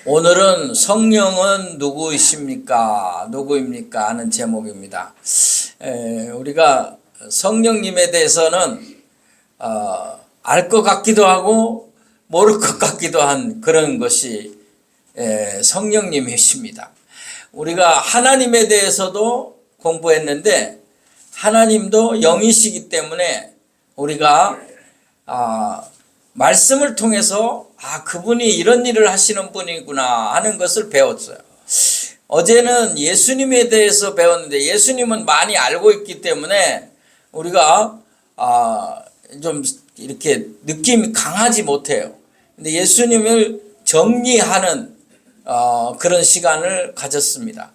오늘은 성령은 누구이십니까? 누구입니까? 하는 제목입니다. 우리가 성령님에 대해서는 알 것 같기도 하고 모를 것 같기도 한 그런 것이 성령님이십니다. 우리가 하나님에 대해서도 공부했는데 하나님도 영이시기 때문에 우리가 말씀을 통해서 그분이 이런 일을 하시는 분이구나 하는 것을 배웠어요. 어제는 예수님에 대해서 배웠는데 예수님은 많이 알고 있기 때문에 우리가 좀 이렇게 느낌이 강하지 못해요. 근데 예수님을 정리하는 그런 시간을 가졌습니다.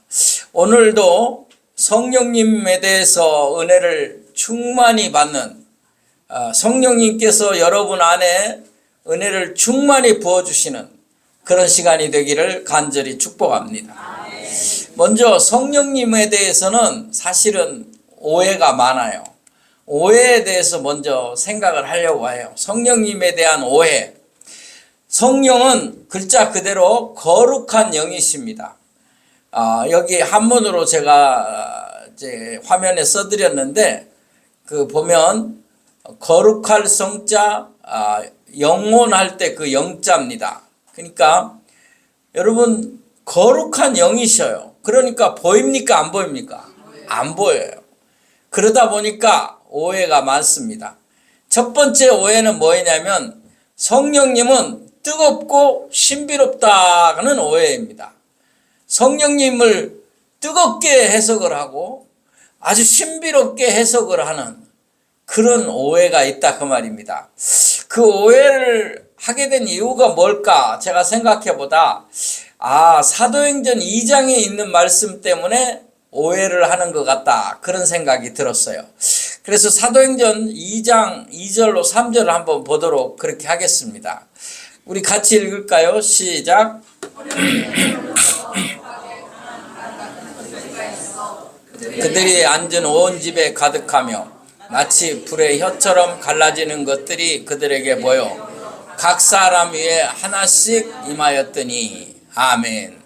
오늘도 성령님에 대해서 은혜를 충만히 받는 성령님께서 여러분 안에 은혜를 충만히 부어주시는 그런 시간이 되기를 간절히 축복합니다. 먼저 성령님에 대해서는 사실은 오해가 많아요. 오해에 대해서 먼저 생각을 하려고 해요. 성령님에 대한 오해. 성령은 글자 그대로 거룩한 영이십니다. 여기 한문으로 제가 이제 화면에 써드렸는데 그 보면 거룩할 성자, 영혼할 때 그 영자입니다. 그러니까 여러분 거룩한 영이셔요. 그러니까 보입니까? 안 보입니까? 안 보여요. 그러다 보니까 오해가 많습니다. 첫 번째 오해는 뭐냐면 성령님은 뜨겁고 신비롭다는 오해입니다. 성령님을 뜨겁게 해석을 하고 아주 신비롭게 해석을 하는 그런 오해가 있다 그 말입니다. 그 오해를 하게 된 이유가 뭘까? 제가 생각해보다 사도행전 2장에 있는 말씀 때문에 오해를 하는 것 같다 그런 생각이 들었어요. 그래서 사도행전 2장 2절로 3절을 한번 보도록 그렇게 하겠습니다. 우리 같이 읽을까요? 시작. 그들이 앉은 온 집에 가득하며 마치 불의 혀처럼 갈라지는 것들이 그들에게 보여 각 사람 위에 하나씩 임하였더니 아멘.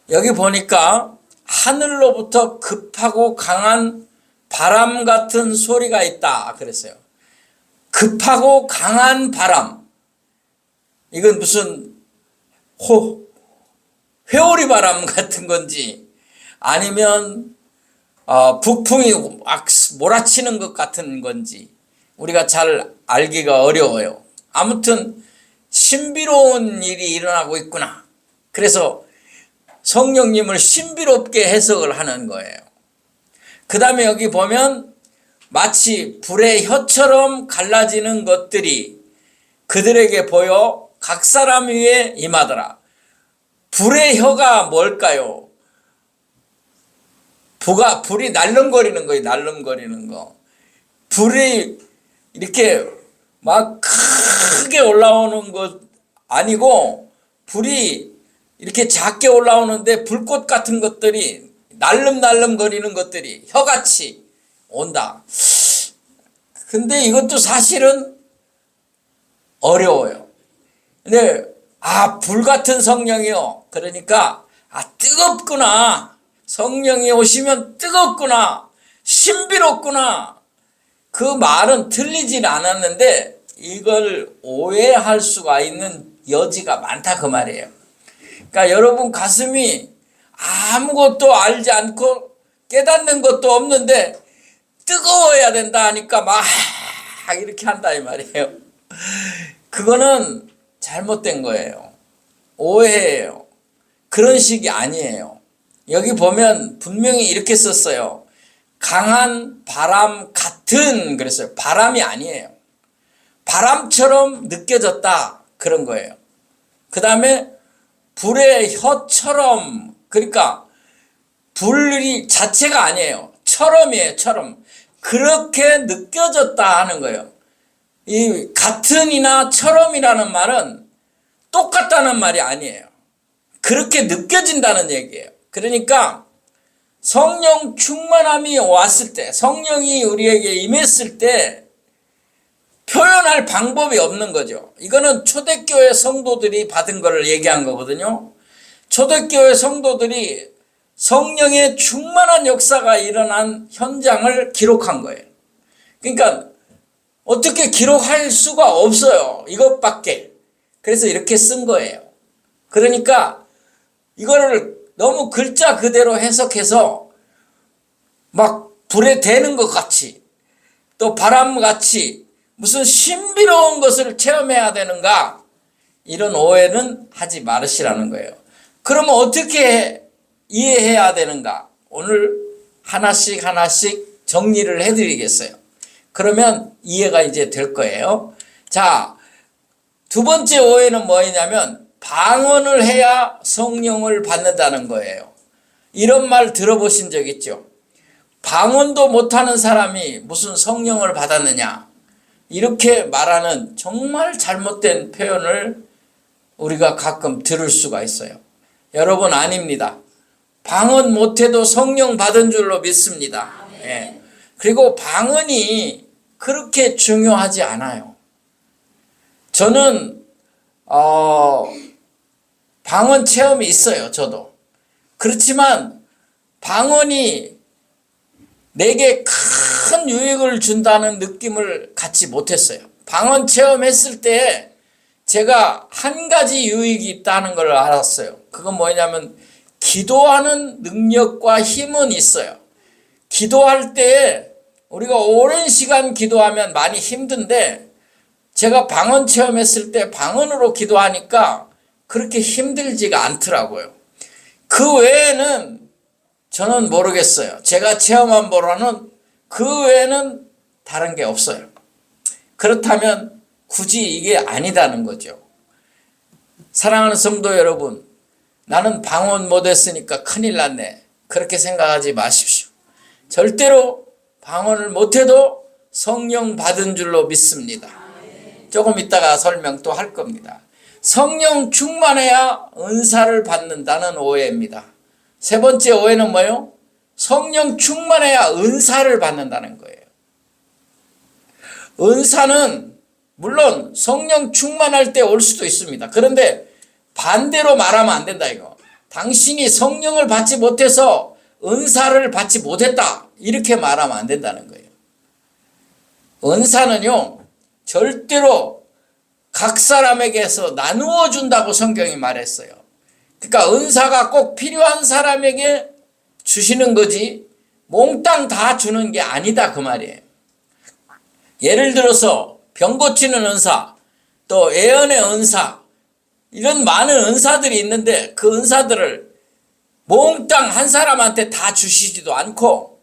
여기 보니까 하늘로부터 급하고 강한 바람 같은 소리가 있다 그랬어요. 급하고 강한 바람. 이건 무슨 회오리 바람 같은 건지 아니면 북풍이 막 몰아치는 것 같은 건지 우리가 잘 알기가 어려워요. 아무튼 신비로운 일이 일어나고 있구나. 그래서 성령님을 신비롭게 해석을 하는 거예요. 그 다음에 여기 보면 마치 불의 혀처럼 갈라지는 것들이 그들에게 보여 각 사람 위에 임하더라. 불의 혀가 뭘까요? 불이 날름거리는 거예요. 날름거리는 거. 불이 이렇게 막 크게 올라오는 것 아니고 불이 이렇게 작게 올라오는데 불꽃 같은 것들이 날름날름거리는 것들이 혀같이 온다. 근데 이것도 사실은 어려워요. 근데 불 같은 성령이요. 그러니까 뜨겁구나. 성령이 오시면 뜨겁구나. 신비롭구나. 그 말은 틀리진 않았는데 이걸 오해할 수가 있는 여지가 많다 그 말이에요. 그러니까 여러분 가슴이 아무것도 알지 않고 깨닫는 것도 없는데 뜨거워야 된다 하니까 막 이렇게 한다 이 말이에요. 그거는 잘못된 거예요. 오해예요. 그런 식이 아니에요. 여기 보면 분명히 이렇게 썼어요. 강한 바람 같은 그랬어요. 바람이 아니에요. 바람처럼 느껴졌다 그런 거예요. 그 다음에 불의 혀처럼 그러니까 불이 자체가 아니에요. 처럼이에요. 처럼. 그렇게 느껴졌다 하는 거예요. 이 같은이나 처럼이라는 말은 똑같다는 말이 아니에요. 그렇게 느껴진다는 얘기예요. 그러니까 성령 충만함이 왔을 때 성령이 우리에게 임했을 때 표현할 방법이 없는 거죠. 이거는 초대교회 성도들이 받은 거를 얘기한 거거든요. 초대교회 성도들이 성령의 충만한 역사가 일어난 현장을 기록한 거예요. 그러니까 어떻게 기록할 수가 없어요. 이것밖에. 그래서 이렇게 쓴 거예요. 그러니까 이거를 너무 글자 그대로 해석해서 막 불에 대는 것 같이 또 바람같이 무슨 신비로운 것을 체험해야 되는가, 이런 오해는 하지 말으시라는 거예요. 그러면 어떻게 이해해야 되는가, 오늘 하나씩 하나씩 정리를 해드리겠어요. 그러면 이해가 이제 될 거예요. 자, 두 번째 오해는 뭐냐면 방언을 해야 성령을 받는다는 거예요. 이런 말 들어보신 적 있죠? 방언도 못하는 사람이 무슨 성령을 받았느냐, 이렇게 말하는 정말 잘못된 표현을 우리가 가끔 들을 수가 있어요. 여러분, 아닙니다. 방언 못해도 성령 받은 줄로 믿습니다. 예. 그리고 방언이 그렇게 중요하지 않아요. 저는 방언 체험이 있어요. 저도. 그렇지만 방언이 내게 큰 유익을 준다는 느낌을 갖지 못했어요. 방언 체험했을 때 제가 한 가지 유익이 있다는 걸 알았어요. 그건 뭐냐면 기도하는 능력과 힘은 있어요. 기도할 때 우리가 오랜 시간 기도하면 많이 힘든데, 제가 방언 체험했을 때 방언으로 기도하니까 그렇게 힘들지가 않더라고요. 그 외에는 저는 모르겠어요. 제가 체험한 바로는 그 외에는 다른 게 없어요. 그렇다면 굳이 이게 아니다는 거죠. 사랑하는 성도 여러분, 나는 방언 못했으니까 큰일 났네, 그렇게 생각하지 마십시오. 절대로 방언을 못해도 성령 받은 줄로 믿습니다. 조금 이따가 설명 또 할 겁니다. 성령 충만해야 은사를 받는다는 오해입니다. 세 번째 오해는 뭐예요? 성령 충만해야 은사를 받는다는 거예요. 은사는 물론 성령 충만할 때 올 수도 있습니다. 그런데 반대로 말하면 안 된다 이거. 당신이 성령을 받지 못해서 은사를 받지 못했다, 이렇게 말하면 안 된다는 거예요. 은사는요, 절대로 각 사람에게서 나누어 준다고 성경이 말했어요. 그러니까 은사가 꼭 필요한 사람에게 주시는 거지 몽땅 다 주는 게 아니다, 그 말이에요. 예를 들어서 병 고치는 은사, 또 예언의 은사, 이런 많은 은사들이 있는데 그 은사들을 몽땅 한 사람한테 다 주시지도 않고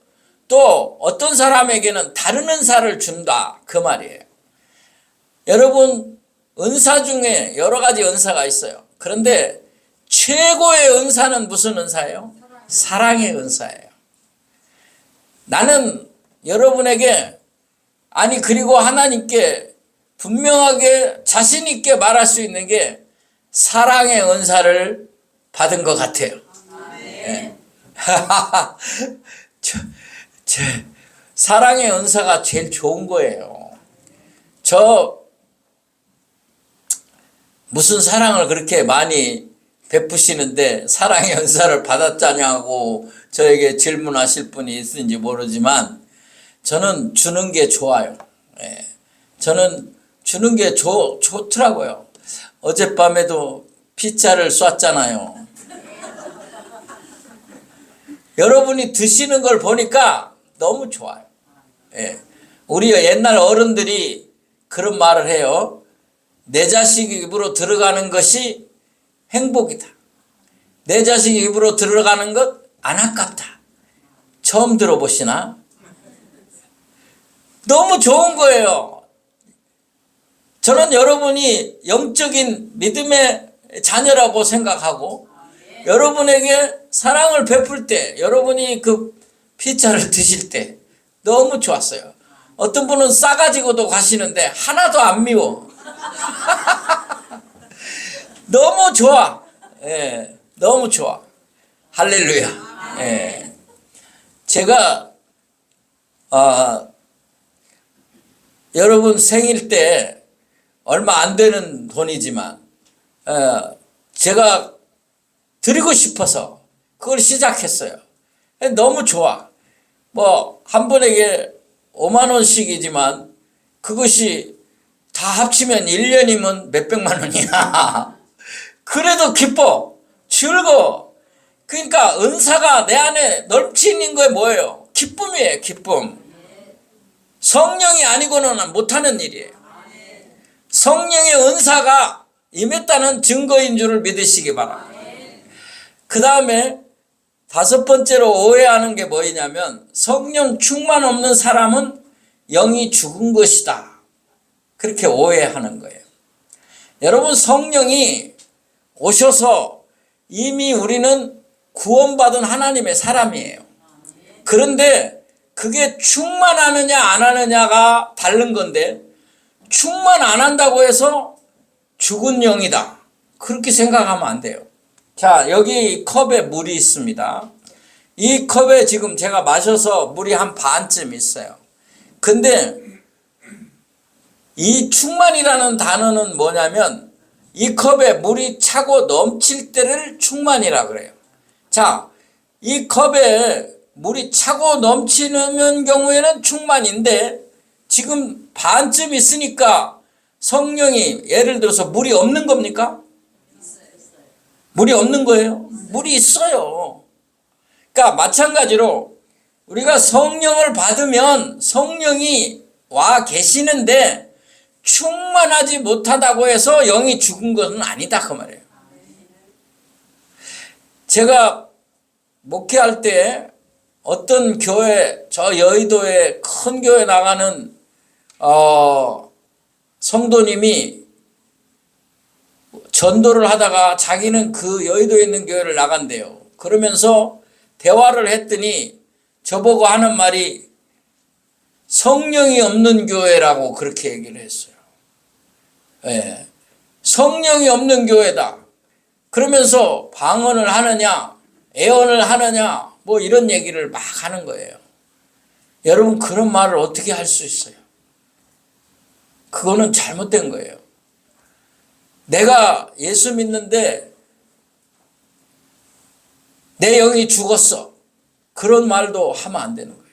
또 어떤 사람에게는 다른 은사를 준다, 그 말이에요. 여러분, 은사 중에 여러 가지 은사가 있어요. 그런데 최고의 은사는 무슨 은사예요? 사랑의 은사예요. 나는 여러분에게, 아니 그리고 하나님께 분명하게 자신 있게 말할 수 있는 게 사랑의 은사를 받은 것 같아요. 네. 사랑의 은사가 제일 좋은 거예요. 저 무슨 사랑을 그렇게 많이 베푸시는데 사랑의 은사를 받았자냐고 저에게 질문하실 분이 있는지 모르지만 저는 주는 게 좋아요. 예. 저는 주는 게 좋더라고요. 어젯밤에도 피자를 쐈잖아요. 여러분이 드시는 걸 보니까 너무 좋아요. 예. 우리 옛날 어른들이 그런 말을 해요. 내 자식 입으로 들어가는 것이 행복이다. 내 자식 입으로 들어가는 것 안 아깝다. 처음 들어보시나? 너무 좋은 거예요. 저는 여러분이 영적인 믿음의 자녀라고 생각하고 여러분에게 사랑을 베풀 때, 여러분이 그 피자를 드실 때 너무 좋았어요. 어떤 분은 싸가지고도 가시는데 하나도 안 미워. 너무 좋아. 예, 너무 좋아. 할렐루야. 예. 제가 여러분 생일 때 얼마 안 되는 돈이지만 제가 드리고 싶어서 그걸 시작했어요. 너무 좋아. 뭐 한 분에게 5만 원씩이지만 그것이 다 합치면 1년이면 몇백만 원이야. 그래도 기뻐. 즐거워. 그러니까 은사가 내 안에 넘치는 게 뭐예요? 기쁨이에요. 기쁨. 성령이 아니고는 못하는 일이에요. 성령의 은사가 임했다는 증거인 줄을 믿으시기 바랍니다. 그 다음에 다섯 번째로 오해하는 게 뭐냐면 성령 충만 없는 사람은 영이 죽은 것이다. 그렇게 오해하는 거예요. 여러분 성령이 오셔서 이미 우리는 구원받은 하나님의 사람이에요. 그런데 그게 충만하느냐 안 하느냐가 다른 건데 충만 안 한다고 해서 죽은 영이다. 그렇게 생각하면 안 돼요. 자, 여기 컵에 물이 있습니다. 이 컵에 지금 제가 마셔서 물이 한 반쯤 있어요. 근데 이 충만이라는 단어는 뭐냐면 이 컵에 물이 차고 넘칠 때를 충만이라 그래요. 자, 이 컵에 물이 차고 넘치는 경우에는 충만인데 지금 반쯤 있으니까 성령이 예를 들어서 물이 없는 겁니까? 물이 없는 거예요? 물이 있어요. 그러니까 마찬가지로 우리가 성령을 받으면 성령이 와 계시는데 충만하지 못하다고 해서 영이 죽은 것은 아니다 그 말이에요. 제가 목회할 때 어떤 교회, 저 여의도에 큰 교회 나가는 성도님이 전도를 하다가 자기는 그 여의도에 있는 교회를 나간대요. 그러면서 대화를 했더니 저보고 하는 말이 성령이 없는 교회라고 그렇게 얘기를 했어요. 예. 성령이 없는 교회다. 그러면서 방언을 하느냐, 애언을 하느냐, 뭐 이런 얘기를 막 하는 거예요. 여러분 그런 말을 어떻게 할 수 있어요? 그거는 잘못된 거예요. 내가 예수 믿는데 내 영이 죽었어. 그런 말도 하면 안 되는 거예요.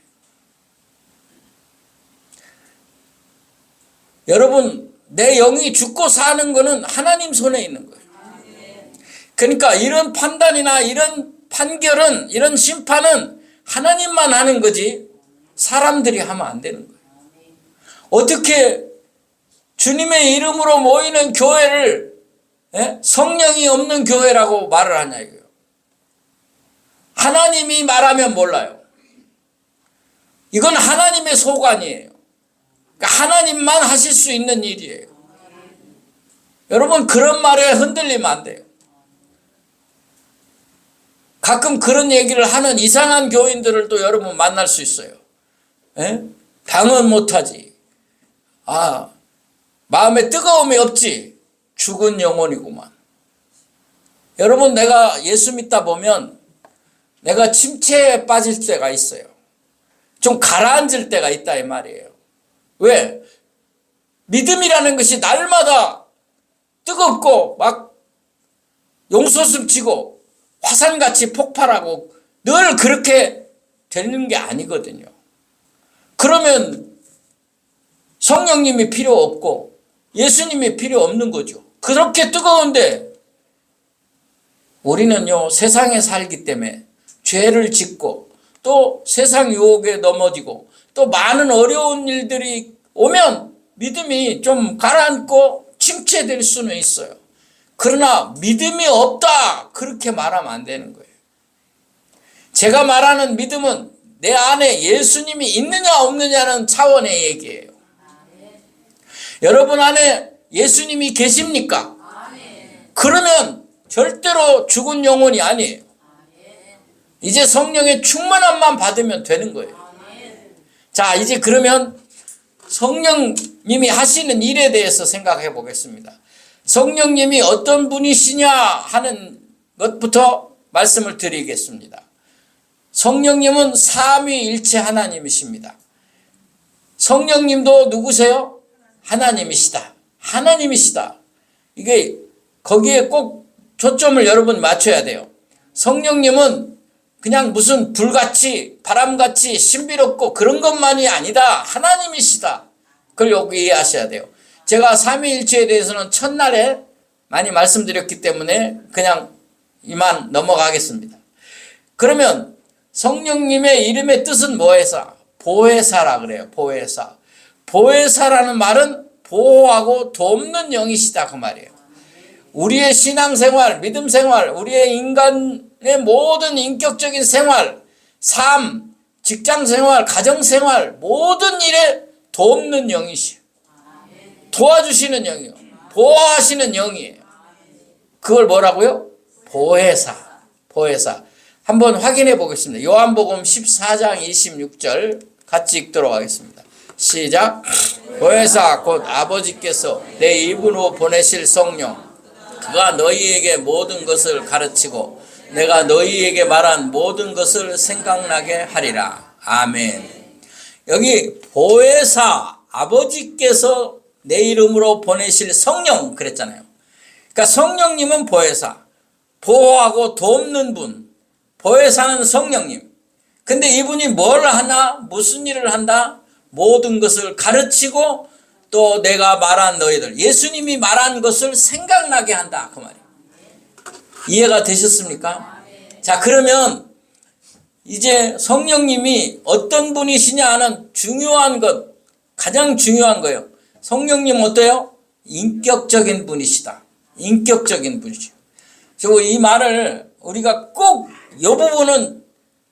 여러분 내 영이 죽고 사는 거는 하나님 손에 있는 거예요. 그러니까 이런 판단이나 이런 판결은 이런 심판은 하나님만 하는 거지 사람들이 하면 안 되는 거예요. 어떻게 주님의 이름으로 모이는 교회를 성령이 없는 교회라고 말을 하냐 이거예요. 하나님이 말하면 몰라요. 이건 하나님의 소관이에요. 그러니까 하나님만 하실 수 있는 일이에요. 여러분 그런 말에 흔들리면 안 돼요. 가끔 그런 얘기를 하는 이상한 교인들을 또 여러분 만날 수 있어요. 방언 못하지. 마음에 뜨거움이 없지. 죽은 영혼이구만. 여러분 내가 예수 믿다 보면 내가 침체에 빠질 때가 있어요. 좀 가라앉을 때가 있다 이 말이에요. 왜? 믿음이라는 것이 날마다 뜨겁고 막 용솟음 치고 화산같이 폭발하고 늘 그렇게 되는 게 아니거든요. 그러면 성령님이 필요 없고 예수님이 필요 없는 거죠. 그렇게 뜨거운데 우리는요 세상에 살기 때문에 죄를 짓고 또 세상 유혹에 넘어지고 또 많은 어려운 일들이 오면 믿음이 좀 가라앉고 침체될 수는 있어요. 그러나 믿음이 없다 그렇게 말하면 안 되는 거예요. 제가 말하는 믿음은 내 안에 예수님이 있느냐 없느냐는 차원의 얘기예요. 여러분 안에 예수님이 계십니까? 그러면 절대로 죽은 영혼이 아니에요. 이제 성령의 충만함만 받으면 되는 거예요. 자, 이제 그러면 성령님이 하시는 일에 대해서 생각해 보겠습니다. 성령님이 어떤 분이시냐 하는 것부터 말씀을 드리겠습니다. 성령님은 삼위일체 하나님이십니다. 성령님도 누구세요? 하나님이시다. 하나님이시다. 이게 거기에 꼭 초점을 여러분 맞춰야 돼요. 성령님은 그냥 무슨 불같이 바람같이 신비롭고 그런 것만이 아니다. 하나님이시다. 그걸 여기 이해하셔야 돼요. 제가 삼위일체에 대해서는 첫날에 많이 말씀드렸기 때문에 그냥 이만 넘어가겠습니다. 그러면 성령님의 이름의 뜻은 뭐해서? 보혜사라 그래요. 보혜사. 보혜사라는 말은 보호하고 돕는 영이시다 그 말이에요. 우리의 신앙생활, 믿음생활, 우리의 인간의 모든 인격적인 생활, 삶, 직장생활, 가정생활 모든 일에 돕는 영이시요. 도와주시는 영이요. 보호하시는 영이에요. 그걸 뭐라고요? 보혜사. 보혜사. 한번 확인해 보겠습니다. 요한복음 14장 26절 같이 읽도록 하겠습니다. 시작. 보혜사 곧 아버지께서 내 입으로 보내실 성령 그가 너희에게 모든 것을 가르치고 내가 너희에게 말한 모든 것을 생각나게 하리라. 아멘. 여기 보혜사 아버지께서 내 이름으로 보내실 성령 그랬잖아요. 그러니까 성령님은 보혜사, 보호하고 돕는 분. 보혜사는 성령님. 근데 이분이 뭘 하나? 무슨 일을 한다? 모든 것을 가르치고 또 내가 말한 너희들, 예수님이 말한 것을 생각나게 한다 그 말이에요. 이해가 되셨습니까? 자, 그러면 이제 성령님이 어떤 분이시냐 하는 중요한 것, 가장 중요한 거예요. 성령님 어때요? 인격적인 분이시다. 인격적인 분이죠. 이 말을 우리가 꼭 이 부분은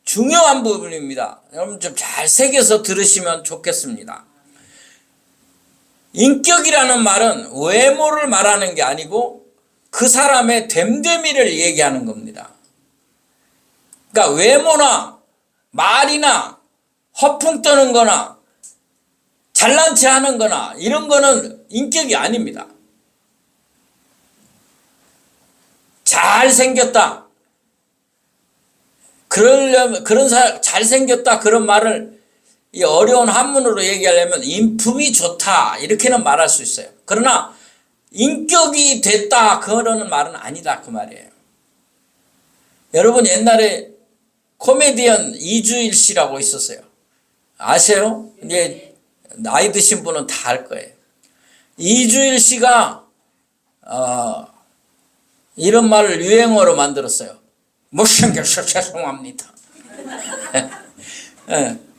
중요한 부분입니다. 여러분 좀 잘 새겨서 들으시면 좋겠습니다. 인격이라는 말은 외모를 말하는 게 아니고 그 사람의 됨됨이를 얘기하는 겁니다. 그러니까 외모나 말이나 허풍 떠는 거나 잘난 체 하는 거나 이런 거는 인격이 아닙니다. 잘생겼다. 잘생겼다 그런 말을 이 어려운 한문으로 얘기하려면 인품이 좋다 이렇게는 말할 수 있어요. 그러나 인격이 됐다 그러는 말은 아니다 그 말이에요. 여러분 옛날에 코미디언 이주일 씨라고 있었어요. 아세요? 이제 나이 드신 분은 다 알 거예요. 이주일 씨가 이런 말을 유행어로 만들었어요. 못생겨서 죄송합니다.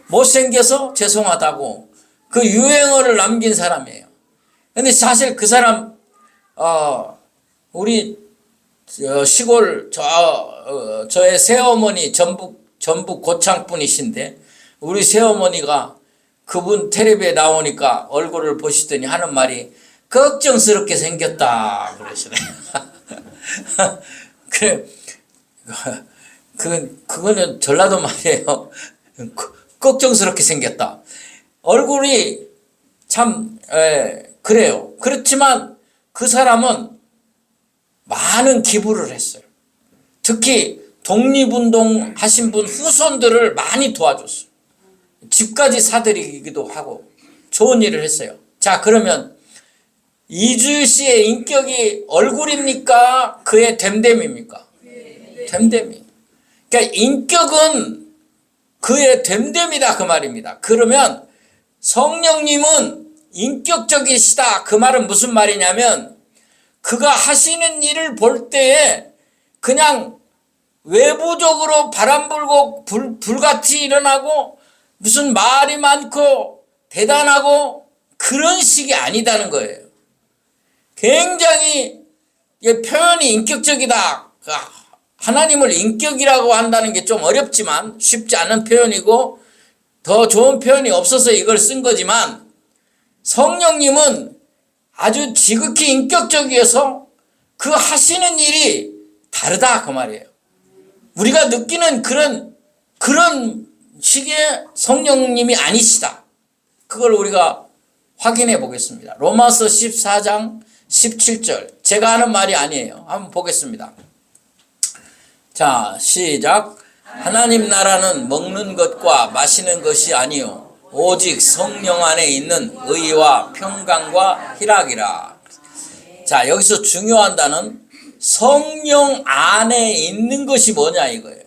못생겨서 죄송하다고 그 유행어를 남긴 사람이에요. 근데 사실 그 사람 우리 시골 저의 새어머니 전북 고창 분이신데 우리 새어머니가 그분 텔레비에 나오니까 얼굴을 보시더니 하는 말이 걱정스럽게 생겼다 그러시네요. 그래 그거는 전라도 말이에요. 걱정스럽게 생겼다. 얼굴이 참 그래요. 그렇지만 그 사람은 많은 기부를 했어요. 특히 독립운동 하신 분 후손들을 많이 도와줬어요. 집까지 사드리기도 하고 좋은 일을 했어요. 자, 그러면 이주일 씨의 인격이 얼굴입니까? 그의 됨됨입니까? 됨됨이. 그러니까 인격은 그의 됨됨이다 그 말입니다. 그러면 성령님은 인격적이시다 그 말은 무슨 말이냐면 그가 하시는 일을 볼 때에 그냥 외부적으로 바람 불고 불같이 일어나고 무슨 말이 많고 대단하고 그런 식이 아니다는 거예요. 굉장히 표현이 인격적이다. 하나님을 인격이라고 한다는 게 좀 어렵지만 쉽지 않은 표현이고 더 좋은 표현이 없어서 이걸 쓴 거지만 성령님은 아주 지극히 인격적이어서 그 하시는 일이 다르다 그 말이에요. 우리가 느끼는 그런 식의 성령님이 아니시다. 그걸 우리가 확인해 보겠습니다. 로마서 14장 17절 제가 하는 말이 아니에요. 한번 보겠습니다. 자, 시작. 하나님 나라는 먹는 것과 마시는 것이 아니요 오직 성령 안에 있는 의와 평강과 희락이라. 자, 여기서 중요한 단어는 성령 안에 있는 것이 뭐냐 이거예요.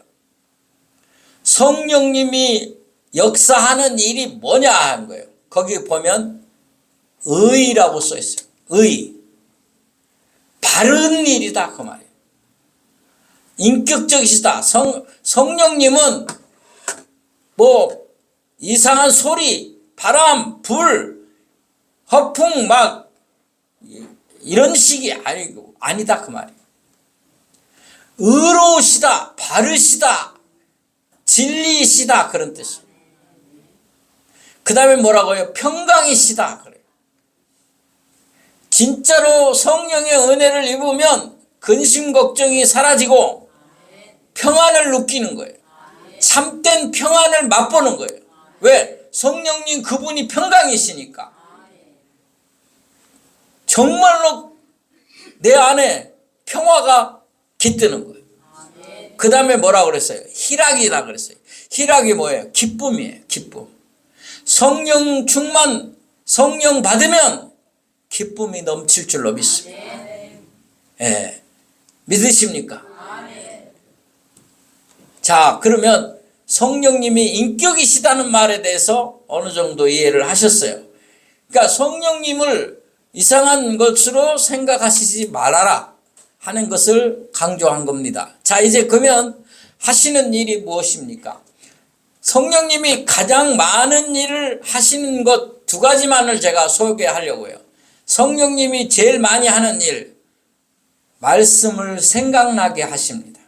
성령님이 역사하는 일이 뭐냐 하는 거예요. 거기 보면 의라고 써 있어요. 의. 바른 일이다 그 말이에요. 인격적이시다. 성령님은 뭐 이상한 소리, 바람, 불, 허풍 막 이런 식이 아니다 그 말이에요. 의로우시다, 바르시다, 진리이시다 그런 뜻이에요. 그 다음에 뭐라고요? 평강이시다 그래요. 진짜로 성령의 은혜를 입으면 근심 걱정이 사라지고 평안을 느끼는 거예요. 참된 평안을 맛보는 거예요. 왜? 성령님 그분이 평강이시니까. 정말로 내 안에 평화가 깃드는 거예요. 그 다음에 뭐라고 그랬어요? 희락이라 그랬어요. 희락이 뭐예요? 기쁨이에요. 기쁨. 성령 충만, 성령 받으면 기쁨이 넘칠 줄로 믿습니다. 예. 믿으십니까? 자, 그러면 성령님이 인격이시다는 말에 대해서 어느 정도 이해를 하셨어요. 그러니까 성령님을 이상한 것으로 생각하시지 말아라 하는 것을 강조한 겁니다. 자, 이제 그러면 하시는 일이 무엇입니까? 성령님이 가장 많은 일을 하시는 것 두 가지만을 제가 소개하려고요. 성령님이 제일 많이 하는 일, 말씀을 생각나게 하십니다.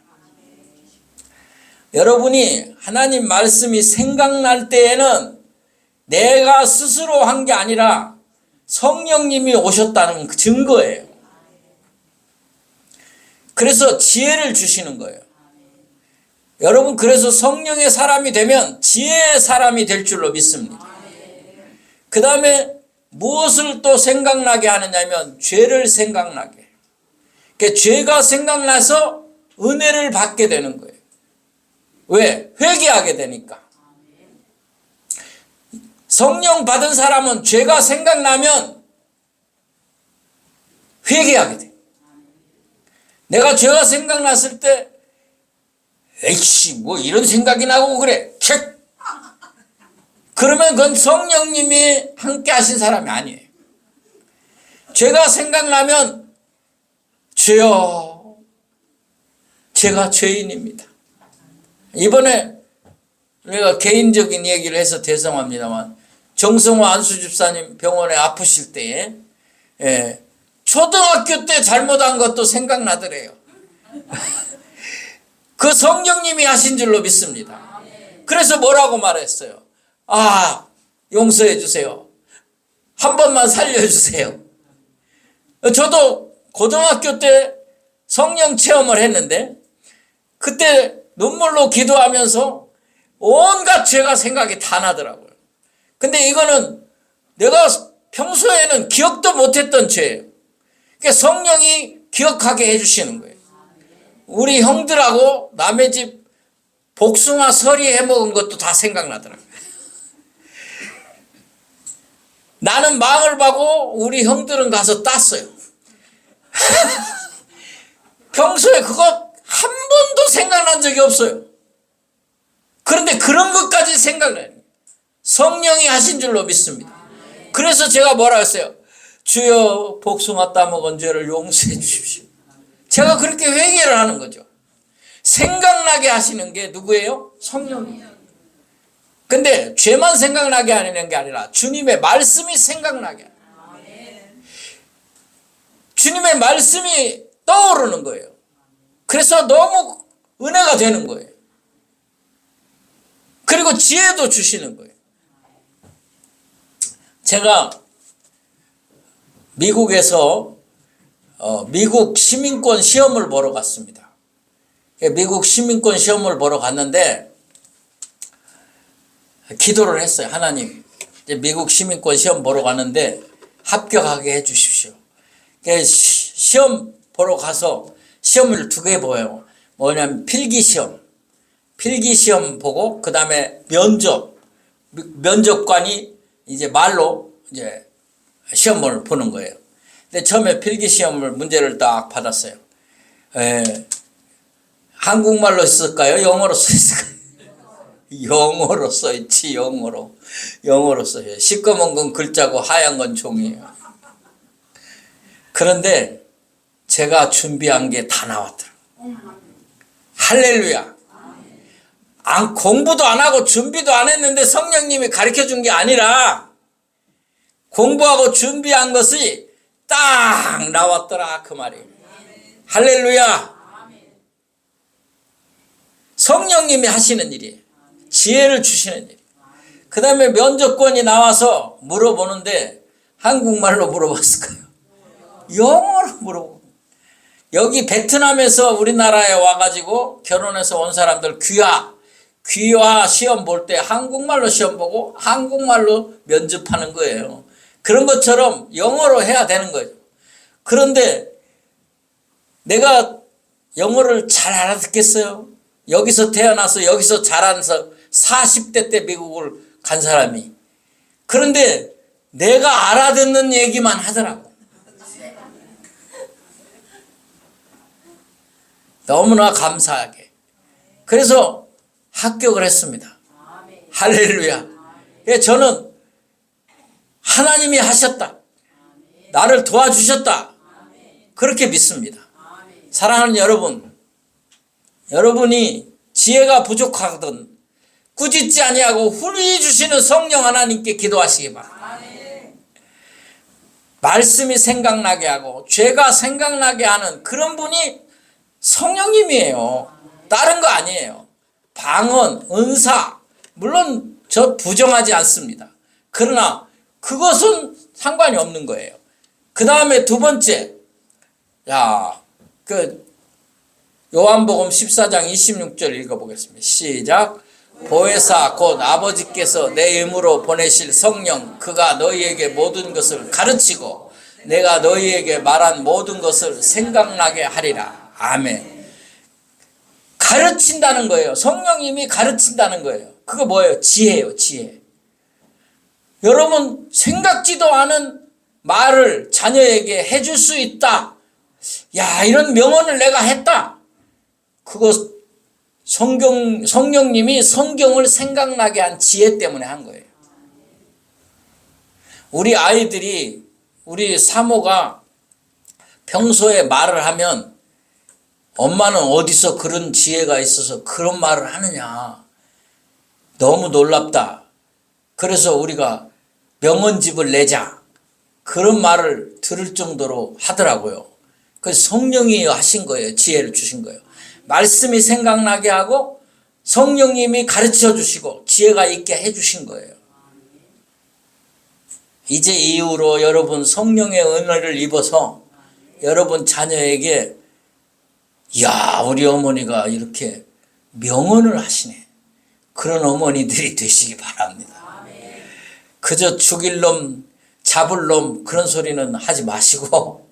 여러분이 하나님 말씀이 생각날 때에는 내가 스스로 한 게 아니라 성령님이 오셨다는 증거예요. 그래서 지혜를 주시는 거예요. 여러분, 그래서 성령의 사람이 되면 지혜의 사람이 될 줄로 믿습니다. 그 다음에 무엇을 또 생각나게 하느냐면 죄를 생각나게. 그러니까 죄가 생각나서 은혜를 받게 되는 거예요. 왜? 회개하게 되니까. 성령 받은 사람은 죄가 생각나면 회개하게 돼. 내가 죄가 생각났을 때 에이씨 뭐 이런 생각이 나고 그래. 그러면 그건 성령님이 함께 하신 사람이 아니에요. 죄가 생각나면 주여 제가 죄인입니다. 이번에 내가 개인적인 얘기를 해서 죄송합니다만 정성호 안수 집사님 병원에 아프실 때에 초등학교 때 잘못한 것도 생각나더래요. 그 성령님이 하신 줄로 믿습니다. 그래서 뭐라고 말했어요? 아, 용서해 주세요. 한 번만 살려주세요. 저도 고등학교 때 성령 체험을 했는데 그때 눈물로 기도하면서 온갖 죄가 생각이 다 나더라고요. 근데 이거는 내가 평소에는 기억도 못했던 죄예요. 그러니까 성령이 기억하게 해주시는 거예요. 우리 형들하고 남의 집 복숭아 서리 해먹은 것도 다 생각나더라고요. 나는 망을 봐고 우리 형들은 가서 땄어요. 평소에 그거 한 번도 생각난 적이 없어요. 그런데 그런 것까지 생각나요. 성령이 하신 줄로 믿습니다. 그래서 제가 뭐라 했어요? 주여 복숭아 따먹은 죄를 용서해 주십시오. 제가 그렇게 회개를 하는 거죠. 생각나게 하시는 게 누구예요? 성령이에요. 근데 죄만 생각나게 하는 게 아니라 주님의 말씀이 생각나게 하는. 주님의 말씀이 떠오르는 거예요. 그래서 너무 은혜가 되는 거예요. 그리고 지혜도 주시는 거예요. 제가 미국에서 미국 시민권 시험을 보러 갔습니다. 미국 시민권 시험을 보러 갔는데 기도를 했어요. 하나님, 미국 시민권 시험 보러 가는데 합격하게 해 주십시오. 시험 보러 가서 시험을 두 개 보여요. 뭐냐면 필기시험 보고 그 다음에 면접, 면접관이 이제 말로 이제 시험을 보는 거예요. 근데 처음에 필기 시험을 문제를 딱 받았어요. 한국말로 쓸까요? 영어로 써있을까요? 영어로 써있지. 영어로 써요. 시꺼먼 건 글자고 하얀 건 종이에요. 그런데 제가 준비한 게 다 나왔더라고요. 할렐루야. 공부도 안 하고 준비도 안 했는데 성령님이 가르쳐 준 게 아니라 공부하고 준비한 것이 딱 나왔더라 그 말이에요. 할렐루야. 성령님이 하시는 일이에요. 지혜를 주시는 일이에요. 그 다음에 면접관이 나와서 물어보는데 한국말로 물어봤을까요? 영어로 물어보고. 여기 베트남에서 우리나라에 와가지고 결혼해서 온 사람들 귀화 시험 볼 때 한국말로 시험 보고 한국말로 면접하는 거예요. 그런 것처럼 영어로 해야 되는 거죠. 그런데 내가 영어를 잘 알아듣겠어요? 여기서 태어나서 여기서 자라서 40대 때 미국을 간 사람이. 그런데 내가 알아듣는 얘기만 하더라고. 너무나 감사하게. 그래서 합격을 했습니다. 할렐루야. 저는 하나님이 하셨다. 나를 도와주셨다. 그렇게 믿습니다. 사랑하는 여러분, 여러분이 지혜가 부족하거든 꾸짖지 아니하고 훌히 주시는 성령 하나님께 기도하시기 바랍니다. 말씀이 생각나게 하고 죄가 생각나게 하는 그런 분이 성령님이에요. 다른 거 아니에요. 방언, 은사, 물론 저 부정하지 않습니다. 그러나 그것은 상관이 없는 거예요. 그 다음에 두 번째, 요한복음 14장 26절 읽어보겠습니다. 시작. 보혜사 곧 아버지께서 내 이름으로 보내실 성령 그가 너희에게 모든 것을 가르치고 내가 너희에게 말한 모든 것을 생각나게 하리라. 아멘. 가르친다는 거예요. 성령님이 가르친다는 거예요. 그거 뭐예요? 지혜예요. 지혜. 여러분 생각지도 않은 말을 자녀에게 해줄 수 있다. 야, 이런 명언을 내가 했다. 그거 성령님이 성경을 생각나게 한 지혜 때문에 한 거예요. 우리 아이들이, 우리 사모가 평소에 말을 하면 엄마는 어디서 그런 지혜가 있어서 그런 말을 하느냐. 너무 놀랍다. 그래서 우리가 명언집을 내자. 그런 말을 들을 정도로 하더라고요. 그래서 성령이 하신 거예요. 지혜를 주신 거예요. 말씀이 생각나게 하고 성령님이 가르쳐 주시고 지혜가 있게 해 주신 거예요. 이제 이후로 여러분 성령의 은혜를 입어서 여러분 자녀에게 야, 우리 어머니가 이렇게 명언을 하시네. 그런 어머니들이 되시기 바랍니다. 그저 죽일 놈, 잡을 놈 그런 소리는 하지 마시고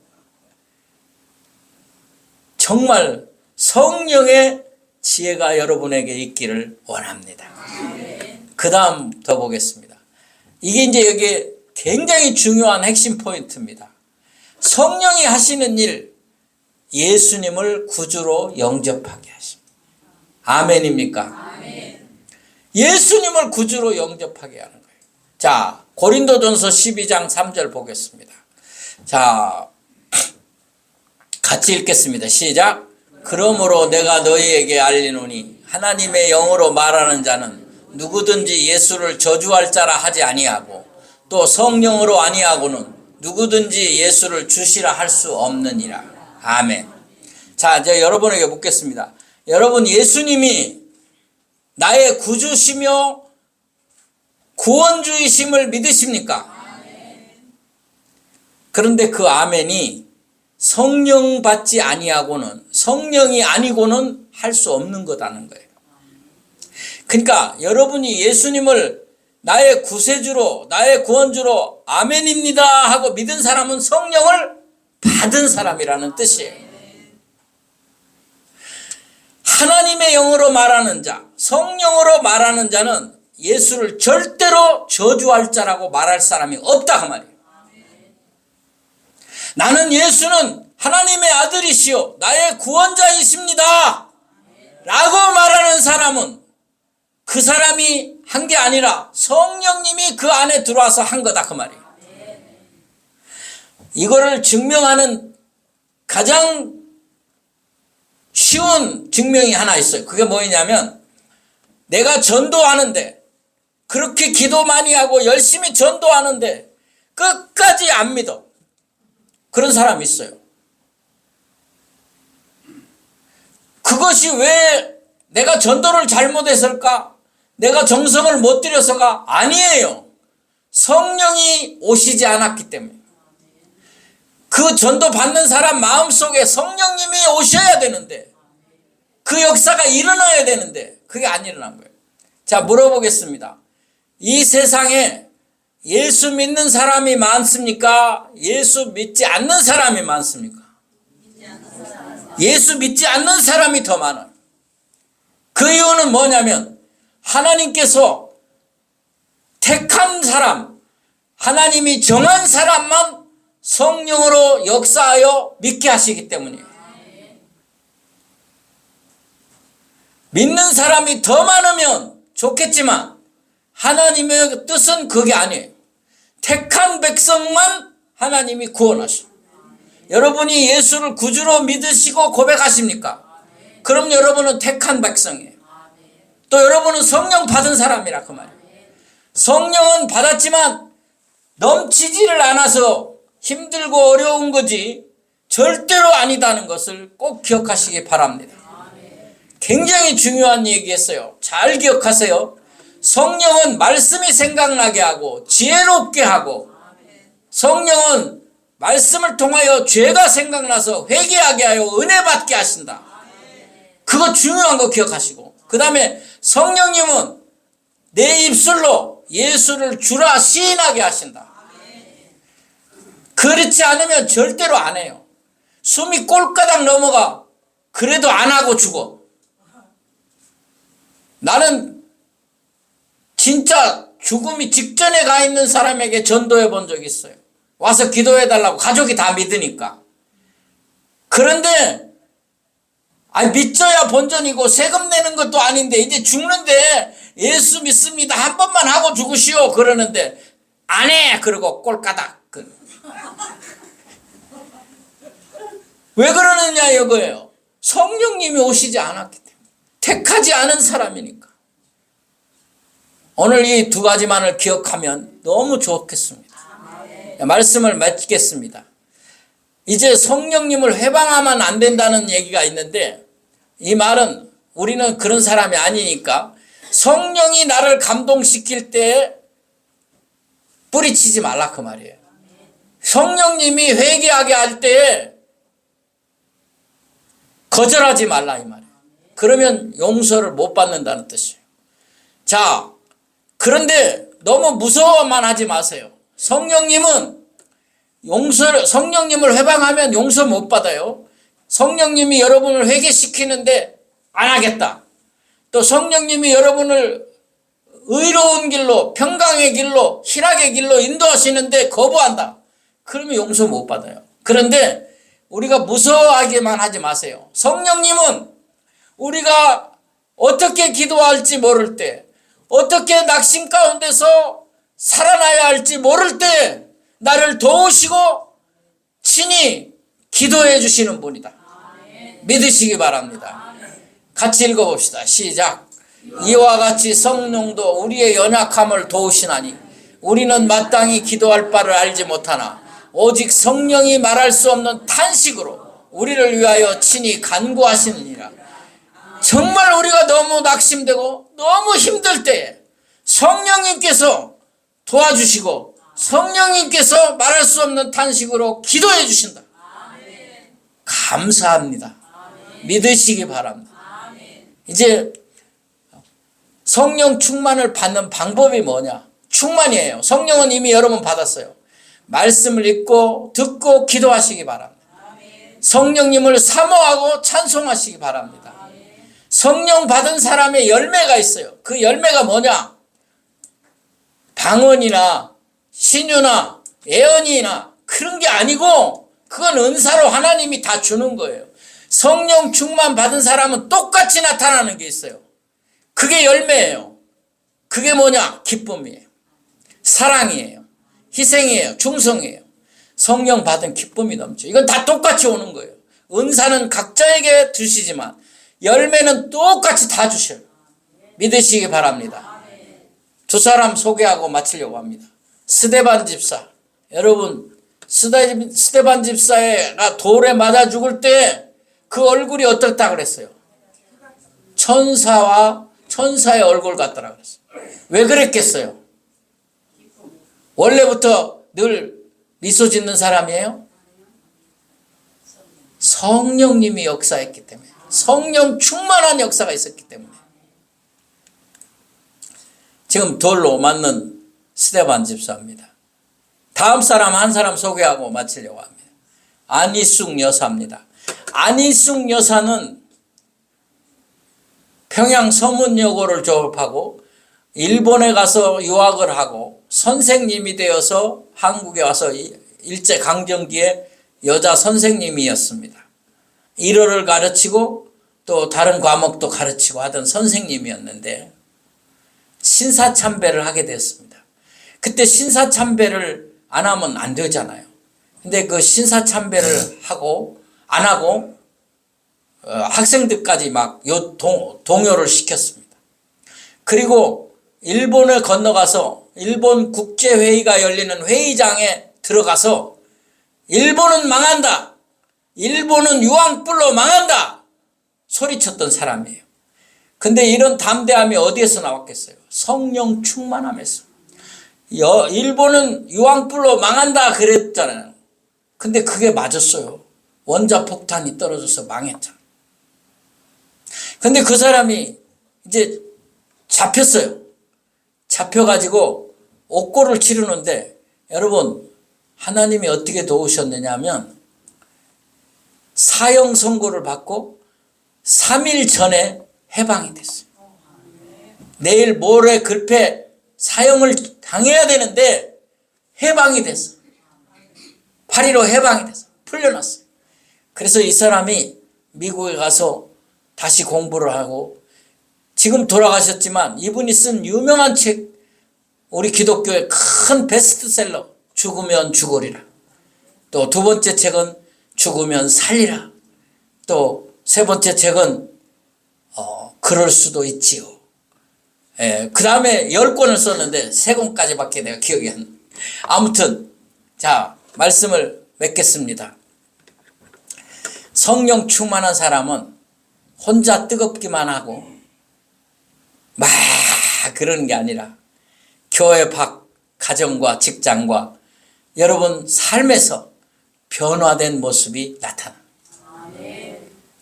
정말 성령의 지혜가 여러분에게 있기를 원합니다. 그 다음 더 보겠습니다. 이게 이제 여기 굉장히 중요한 핵심 포인트입니다. 성령이 하시는 일, 예수님을 구주로 영접하게 하십니다. 아멘입니까? 아멘. 예수님을 구주로 영접하게 하는 거예요. 자, 고린도전서 12장 3절 보겠습니다. 자, 같이 읽겠습니다. 시작. 그러므로 내가 너희에게 알리노니 하나님의 영으로 말하는 자는 누구든지 예수를 저주할 자라 하지 아니하고 또 성령으로 아니하고는 누구든지 예수를 주시라 할 수 없느니라. 아멘. 자, 이제 여러분에게 묻겠습니다. 여러분 예수님이 나의 구주시며 구원주이심을 믿으십니까? 그런데 그 아멘이 성령 받지 아니하고는 성령이 아니고는 할 수 없는 거다는 거예요. 그러니까 여러분이 예수님을 나의 구세주로 나의 구원주로 아멘입니다 하고 믿은 사람은 성령을 받은 사람이라는 뜻이에요. 하나님의 영으로 말하는 자, 성령으로 말하는 자는 예수를 절대로 저주할 자라고 말할 사람이 없다 그 말이에요. 나는 예수는 하나님의 아들이시요 나의 구원자이십니다 라고 말하는 사람은 그 사람이 한 게 아니라 성령님이 그 안에 들어와서 한 거다 그 말이에요. 이거를 증명하는 가장 쉬운 증명이 하나 있어요. 그게 뭐냐면 내가 전도하는데 그렇게 기도 많이 하고 열심히 전도하는데 끝까지 안 믿어. 그런 사람이 있어요. 그것이 왜 내가 전도를 잘못했을까? 내가 정성을 못 들여서가 아니에요. 성령이 오시지 않았기 때문에. 그 전도 받는 사람 마음속에 성령님이 오셔야 되는데 그 역사가 일어나야 되는데 그게 안 일어난 거예요. 자, 물어보겠습니다. 이 세상에 예수 믿는 사람이 많습니까? 예수 믿지 않는 사람이 많습니까? 예수 믿지 않는 사람이 더 많아요. 그 이유는 뭐냐면 하나님께서 택한 사람, 하나님이 정한 사람만 성령으로 역사하여 믿게 하시기 때문이에요. 믿는 사람이 더 많으면 좋겠지만 하나님의 뜻은 그게 아니에요. 택한 백성만 하나님이 구원하셔. 여러분이 예수를 구주로 믿으시고 고백하십니까? 그럼 여러분은 택한 백성이에요. 또 여러분은 성령 받은 사람이라 그 말이에요. 성령은 받았지만 넘치지를 않아서 힘들고 어려운 거지 절대로 아니다는 것을 꼭 기억하시기 바랍니다. 굉장히 중요한 얘기했어요. 잘 기억하세요. 성령은 말씀이 생각나게 하고 지혜롭게 하고 성령은 말씀을 통하여 죄가 생각나서 회개하게 하여 은혜 받게 하신다. 그거 중요한 거 기억하시고 그 다음에 성령님은 내 입술로 예수를 주라 시인하게 하신다. 그렇지 않으면 절대로 안 해요. 숨이 꼴까닥 넘어가. 그래도 안 하고 죽어. 나는 진짜 죽음이 직전에 가 있는 사람에게 전도해 본 적이 있어요. 와서 기도해 달라고 가족이 다 믿으니까. 그런데 믿져야 본전이고 세금 내는 것도 아닌데 이제 죽는데 예수 믿습니다 한 번만 하고 죽으시오 그러는데 안 해 그러고 꼴까닥. 왜 그러느냐 이거예요. 성령님이 오시지 않았기 때문에. 택하지 않은 사람이니까. 오늘 이 두 가지만을 기억하면 너무 좋겠습니다. 말씀을 맺겠습니다. 이제 성령님을 회방하면 안 된다는 얘기가 있는데 이 말은 우리는 그런 사람이 아니니까 성령이 나를 감동시킬 때 뿌리치지 말라 그 말이에요. 성령님이 회개하게 할 때 거절하지 말라 이 말이에요. 그러면 용서를 못 받는다는 뜻이에요. 자, 그런데 너무 무서워만 하지 마세요. 성령님은 성령님을 회방하면 용서 못 받아요. 성령님이 여러분을 회개시키는데 안 하겠다. 또 성령님이 여러분을 의로운 길로, 평강의 길로, 희락의 길로 인도하시는데 거부한다. 그러면 용서 못 받아요. 그런데 우리가 무서워하기만 하지 마세요. 성령님은 우리가 어떻게 기도할지 모를 때, 어떻게 낙심 가운데서 살아나야 할지 모를 때 나를 도우시고 친히 기도해 주시는 분이다. 믿으시기 바랍니다. 같이 읽어봅시다. 시작. 이와 같이 성령도 우리의 연약함을 도우시나니 우리는 마땅히 기도할 바를 알지 못하나 오직 성령이 말할 수 없는 탄식으로 우리를 위하여 친히 간구하시느니라. 정말 우리가 너무 낙심되고 너무 힘들 때에 성령님께서 도와주시고 성령님께서 말할 수 없는 탄식으로 기도해 주신다. 감사합니다. 믿으시기 바랍니다. 이제 성령 충만을 받는 방법이 뭐냐? 충만이에요. 성령은 이미 여러분 받았어요. 말씀을 읽고 듣고 기도하시기 바랍니다. 성령님을 사모하고 찬송하시기 바랍니다. 성령 받은 사람의 열매가 있어요. 그 열매가 뭐냐? 방언이나 신유나 예언이나 그런 게 아니고 그건 은사로 하나님이 다 주는 거예요. 성령 충만 받은 사람은 똑같이 나타나는 게 있어요. 그게 열매예요. 그게 뭐냐? 기쁨이에요. 사랑이에요. 희생이에요. 충성이에요. 성령 받은 기쁨이 넘쳐. 이건 다 똑같이 오는 거예요. 은사는 각자에게 주시지만 열매는 똑같이 다 주셔요. 믿으시기 바랍니다. 두 사람 소개하고 마치려고 합니다. 스데반 집사. 여러분, 스데반 집사가 돌에 맞아 죽을 때 그 얼굴이 어떻다 그랬어요? 천사의 얼굴 같더라 그랬어요. 왜 그랬겠어요? 원래부터 늘 미소 짓는 사람이에요? 성령님이 역사했기 때문에, 성령 충만한 역사가 있었기 때문에. 지금 돌로 맞는 스데반 집사입니다. 다음 사람 한 사람 소개하고 마치려고 합니다. 안희숙 여사입니다. 안희숙 여사는 평양 서문여고를 졸업하고 일본에 가서 유학을 하고 선생님이 되어서 한국에 와서 일제강점기에 여자 선생님이었습니다. 일어를 가르치고 또 다른 과목도 가르치고 하던 선생님이었는데 신사참배를 하게 됐습니다. 그때 신사참배를 안 하면 안 되잖아요. 근데 그 신사참배를 안 하고 학생들까지 막 동요를 시켰습니다. 그리고 일본을 건너가서 일본 국제회의가 열리는 회의장에 들어가서 일본은 망한다. 일본은 유황불로 망한다. 소리쳤던 사람이에요. 근데 이런 담대함이 어디에서 나왔겠어요? 성령 충만함에서. 일본은 유황불로 망한다 그랬잖아요. 근데 그게 맞았어요. 원자폭탄이 떨어져서 망했잖아요. 근데 그 사람이 이제 잡혔어요. 잡혀가지고 옥고를 치르는데 여러분 하나님이 어떻게 도우셨느냐면 사형 선고를 받고 3일 전에 해방이 됐어요. 내일 모레 글패 사형을 당해야 되는데 해방이 됐어. 8.15 해방이 됐어. 풀려났어요. 그래서 이 사람이 미국에 가서 다시 공부를 하고 지금 돌아가셨지만 이분이 쓴 유명한 책, 우리 기독교의 큰 베스트셀러 죽으면 죽으리라. 또 두 번째 책은 죽으면 살리라. 또 세 번째 책은 그럴 수도 있지요. 그 다음에 10권을 썼는데 3권까지밖에 내가 기억이 안 나요. 아무튼 자 말씀을 맺겠습니다. 성령 충만한 사람은 혼자 뜨겁기만 하고 막 그러는 게 아니라 교회 밖 가정과 직장과 여러분 삶에서 변화된 모습이 나타납니다.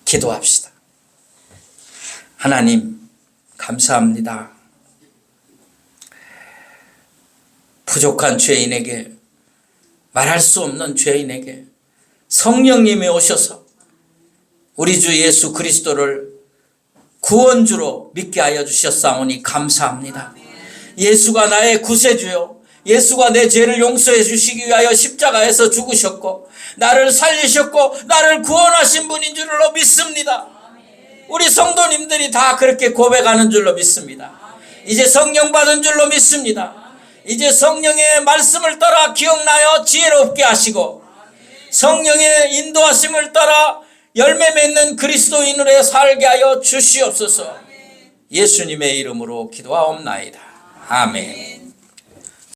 기도합시다. 하나님 감사합니다. 부족한 죄인에게, 말할 수 없는 죄인에게 성령님이 오셔서 우리 주 예수 그리스도를 구원주로 믿게 하여 주셨사오니 감사합니다. 예수가 나의 구세주요, 예수가 내 죄를 용서해 주시기 위하여 십자가에서 죽으셨고 나를 살리셨고 나를 구원하신 분인 줄로 믿습니다. 우리 성도님들이 다 그렇게 고백하는 줄로 믿습니다. 이제 성령 받은 줄로 믿습니다. 이제 성령의 말씀을 따라 기억나여 지혜롭게 하시고 성령의 인도하심을 따라 열매 맺는 그리스도인으로 살게 하여 주시옵소서. 예수님의 이름으로 기도하옵나이다. 아멘.